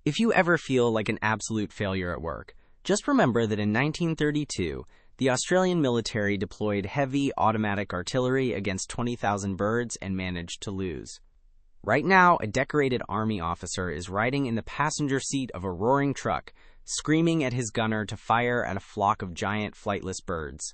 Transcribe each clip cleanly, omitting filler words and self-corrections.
If you ever feel like an absolute failure at work, just remember that in 1932, the Australian military deployed heavy automatic artillery against 20,000 birds and managed to lose. Right now, a decorated army officer is riding in the passenger seat of a roaring truck, screaming at his gunner to fire at a flock of giant flightless birds.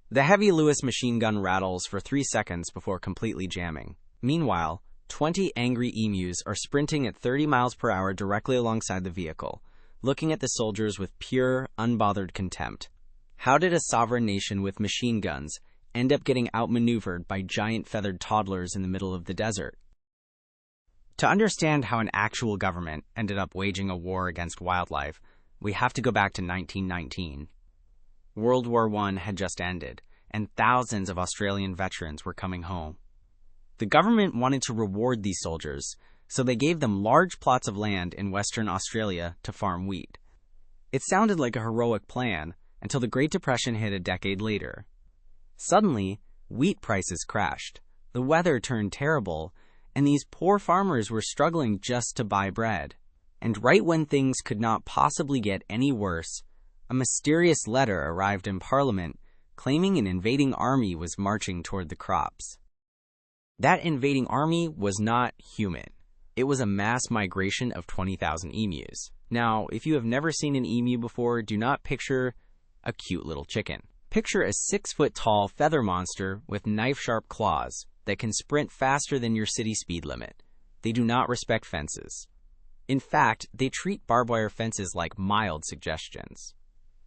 The heavy Lewis machine gun rattles for 3 seconds before completely jamming. Meanwhile, 20 angry emus are sprinting at 30 miles per hour directly alongside the vehicle, looking at the soldiers with pure, unbothered contempt. How did a sovereign nation with machine guns end up getting outmaneuvered by giant feathered toddlers in the middle of the desert? To understand how an actual government ended up waging a war against wildlife, we have to go back to 1919. World War I had just ended, and thousands of Australian veterans were coming home. The government wanted to reward these soldiers, so they gave them large plots of land in Western Australia to farm wheat. It sounded like a heroic plan until the Great Depression hit a decade later. Suddenly, wheat prices crashed, the weather turned terrible, and these poor farmers were struggling just to buy bread. And right when things could not possibly get any worse, a mysterious letter arrived in Parliament claiming an invading army was marching toward the crops. That invading army was not human. It was a mass migration of 20,000 emus. Now, if you have never seen an emu before, do not picture a cute little chicken. Picture a 6-foot-tall feather monster with knife-sharp claws that can sprint faster than your city speed limit. They do not respect fences. In fact, they treat barbed wire fences like mild suggestions.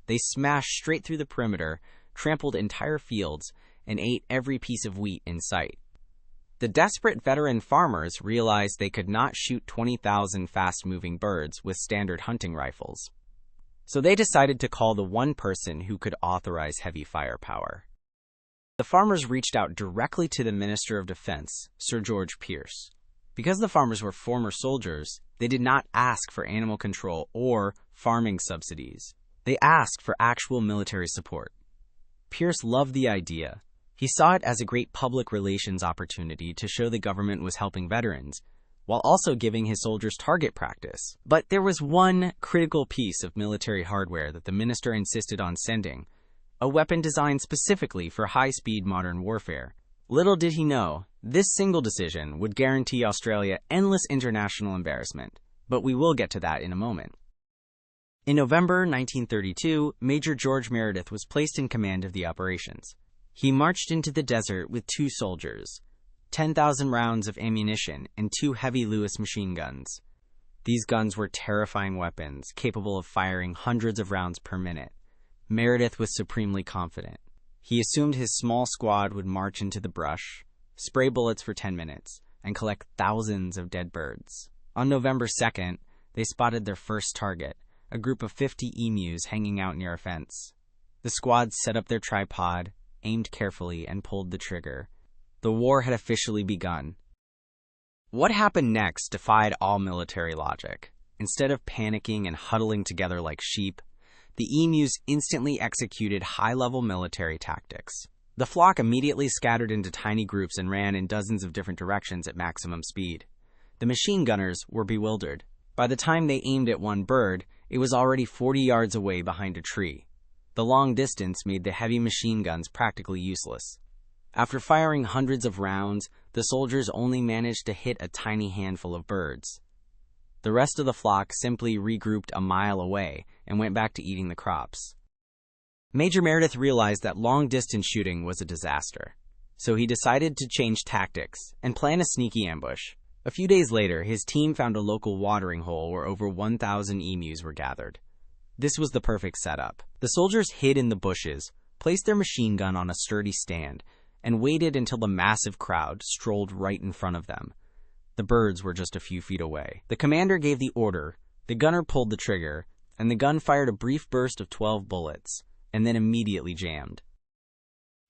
They smashed straight through the perimeter, trampled entire fields, and ate every piece of wheat in sight. The desperate veteran farmers realized they could not shoot 20,000 fast-moving birds with standard hunting rifles. So they decided to call the one person who could authorize heavy firepower. The farmers reached out directly to the Minister of Defense, Sir George Pierce. Because the farmers were former soldiers, they did not ask for animal control or farming subsidies. They asked for actual military support. Pierce loved the idea. He saw it as a great public relations opportunity to show the government was helping veterans, while also giving his soldiers target practice. But there was one critical piece of military hardware that the minister insisted on sending, a weapon designed specifically for high-speed modern warfare. Little did he know, this single decision would guarantee Australia endless international embarrassment, but we will get to that in a moment. In November 1932, Major George Meredith was placed in command of the operations. He marched into the desert with 2 soldiers, 10,000 rounds of ammunition, and 2 heavy Lewis machine guns. These guns were terrifying weapons, capable of firing hundreds of rounds per minute. Meredith was supremely confident. He assumed his small squad would march into the brush, spray bullets for 10 minutes, and collect thousands of dead birds. On November 2nd, they spotted their first target, a group of 50 emus hanging out near a fence. The squad set up their tripod, aimed carefully, and pulled the trigger. The war had officially begun. What happened next defied all military logic. Instead of panicking and huddling together like sheep, the emus instantly executed high-level military tactics. The flock immediately scattered into tiny groups and ran in dozens of different directions at maximum speed. The machine gunners were bewildered. By the time they aimed at one bird, it was already 40 yards away behind a tree. The long distance made the heavy machine guns practically useless. After firing hundreds of rounds, the soldiers only managed to hit a tiny handful of birds. The rest of the flock simply regrouped a mile away and went back to eating the crops. Major Meredith realized that long-distance shooting was a disaster, so he decided to change tactics and plan a sneaky ambush. A few days later, his team found a local watering hole where over 1,000 emus were gathered. This was the perfect setup. The soldiers hid in the bushes, placed their machine gun on a sturdy stand, and waited until the massive crowd strolled right in front of them. The birds were just a few feet away. The commander gave the order, the gunner pulled the trigger, and the gun fired a brief burst of 12 bullets, and then immediately jammed.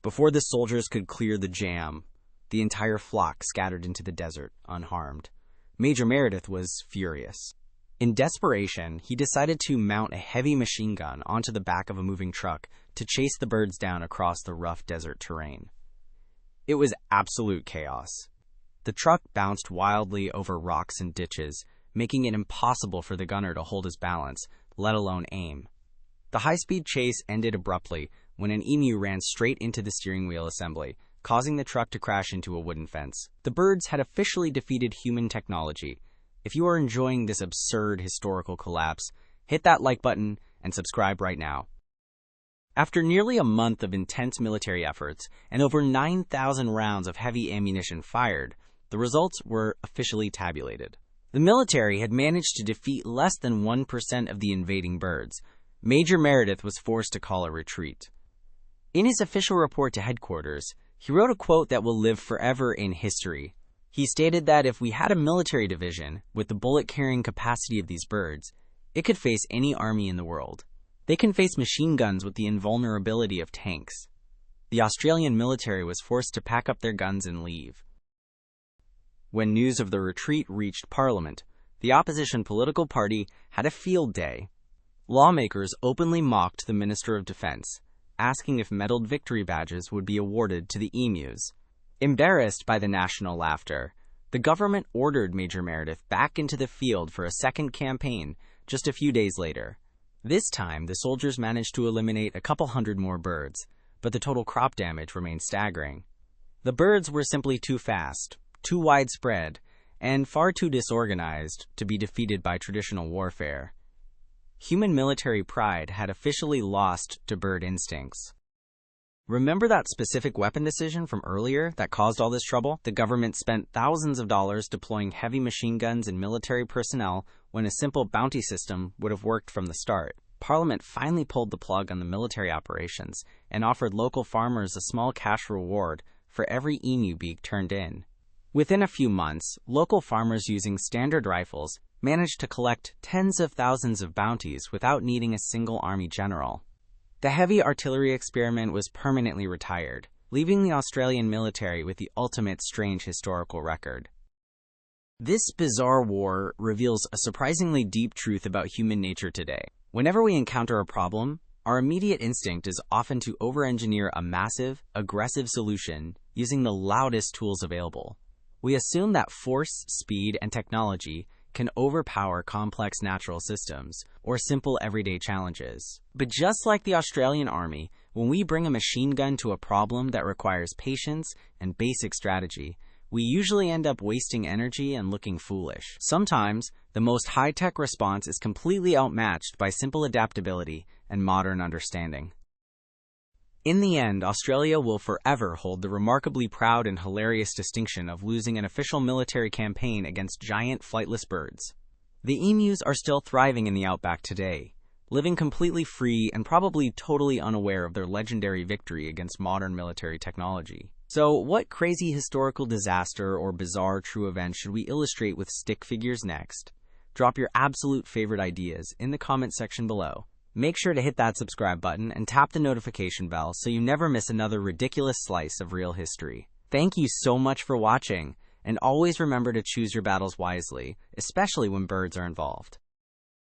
Before the soldiers could clear the jam, the entire flock scattered into the desert, unharmed. Major Meredith was furious. In desperation, he decided to mount a heavy machine gun onto the back of a moving truck to chase the birds down across the rough desert terrain. It was absolute chaos. The truck bounced wildly over rocks and ditches, making it impossible for the gunner to hold his balance, let alone aim. The high-speed chase ended abruptly when an emu ran straight into the steering wheel assembly, causing the truck to crash into a wooden fence. The birds had officially defeated human technology. If you are enjoying this absurd historical collapse, hit that like button and subscribe right now. After nearly a month of intense military efforts and over 9,000 rounds of heavy ammunition fired, the results were officially tabulated. The military had managed to defeat less than 1% of the invading birds. Major Meredith was forced to call a retreat. In his official report to headquarters, he wrote a quote that will live forever in history. He stated that if we had a military division with the bullet-carrying capacity of these birds, it could face any army in the world. They can face machine guns with the invulnerability of tanks. The Australian military was forced to pack up their guns and leave. When news of the retreat reached Parliament, the opposition political party had a field day. Lawmakers openly mocked the Minister of Defense, asking if medalled victory badges would be awarded to the emus. Embarrassed by the national laughter, the government ordered Major Meredith back into the field for a second campaign just a few days later. This time, the soldiers managed to eliminate a couple hundred more birds, but the total crop damage remained staggering. The birds were simply too fast, too widespread, and far too disorganized to be defeated by traditional warfare. Human military pride had officially lost to bird instincts. Remember that specific weapon decision from earlier that caused all this trouble? The government spent thousands of dollars deploying heavy machine guns and military personnel when a simple bounty system would have worked from the start. Parliament finally pulled the plug on the military operations and offered local farmers a small cash reward for every emu beak turned in. Within a few months, local farmers using standard rifles managed to collect tens of thousands of bounties without needing a single army general. The heavy artillery experiment was permanently retired, leaving the Australian military with the ultimate strange historical record. This bizarre war reveals a surprisingly deep truth about human nature today. Whenever we encounter a problem, our immediate instinct is often to over-engineer a massive, aggressive solution using the loudest tools available. We assume that force, speed, and technology can overpower complex natural systems or simple everyday challenges. But just like the Australian Army, when we bring a machine gun to a problem that requires patience and basic strategy, we usually end up wasting energy and looking foolish. Sometimes, the most high-tech response is completely outmatched by simple adaptability and modern understanding. In the end, Australia will forever hold the remarkably proud and hilarious distinction of losing an official military campaign against giant flightless birds. The emus are still thriving in the outback today, living completely free and probably totally unaware of their legendary victory against modern military technology. So, what crazy historical disaster or bizarre true event should we illustrate with stick figures next? Drop your absolute favorite ideas in the comment section below. Make sure to hit that subscribe button and tap the notification bell so you never miss another ridiculous slice of real history. Thank you so much for watching, and always remember to choose your battles wisely, especially when birds are involved.